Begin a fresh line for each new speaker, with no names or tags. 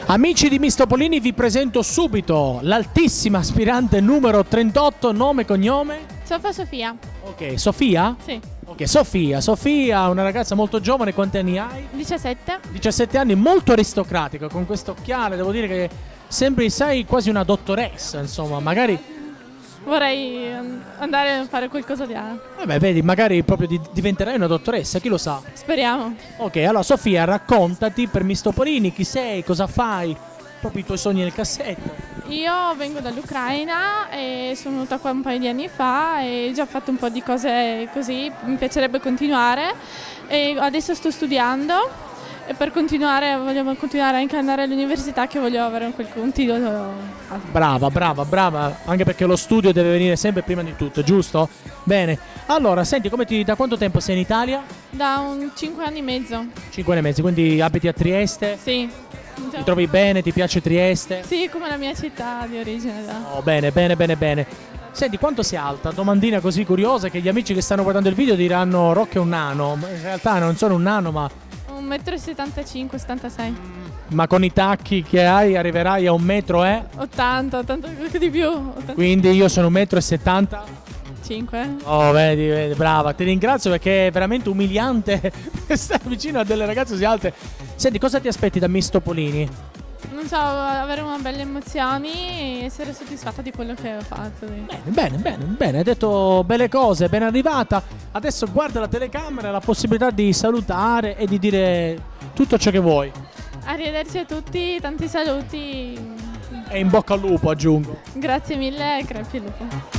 Amici di Mistopolini, vi presento subito l'altissima aspirante numero 38, nome e cognome?
Sofia.
Ok, Sofia?
Sì.
Ok, Sofia, una ragazza molto giovane, quanti anni hai?
17.
17 anni, molto aristocratica, con questo occhiale, devo dire che sembri, sai, quasi una dottoressa, insomma, magari...
Vorrei andare a fare qualcosa di A.
Vabbè, vedi, magari proprio diventerai una dottoressa, chi lo sa?
Speriamo.
Ok, allora Sofia, raccontati per Mistopolini, chi sei, cosa fai, proprio i tuoi sogni nel cassetto.
Io vengo dall'Ucraina e sono venuta qua un paio di anni fa e ho già fatto un po' di cose così, mi piacerebbe continuare e adesso sto studiando e per continuare voglio continuare anche ad andare all'università, che voglio avere quel continuo.
Brava, anche perché lo studio deve venire sempre prima di tutto, giusto? Bene, allora senti, da quanto tempo sei in Italia?
Da 5 anni e mezzo.
5 anni e mezzo, quindi abiti a Trieste?
Sì.
Ti trovi bene? Ti piace Trieste?
Sì, come la mia città di origine.
Oh, bene. Senti, quanto sei alta? Domandina così curiosa che gli amici che stanno guardando il video diranno Rocco è un nano. In realtà non sono un nano, ma...
1,75 m, 76.
Ma con i tacchi che hai arriverai a 1 metro,
80 di più. 80.
Quindi io sono 1,75 m.
5.
Oh, vedi, brava. Ti ringrazio perché è veramente umiliante stare vicino a delle ragazze così alte. Senti, cosa ti aspetti da Mistopolini?
Non so, avere una belle emozioni e essere soddisfatta di quello che ho fatto.
Bene, hai detto belle cose, ben arrivata. Adesso guarda la telecamera, la possibilità di salutare e di dire tutto ciò che vuoi.
Arrivederci a tutti, tanti saluti.
E in bocca al lupo, aggiungo.
Grazie mille e crepi il lupo.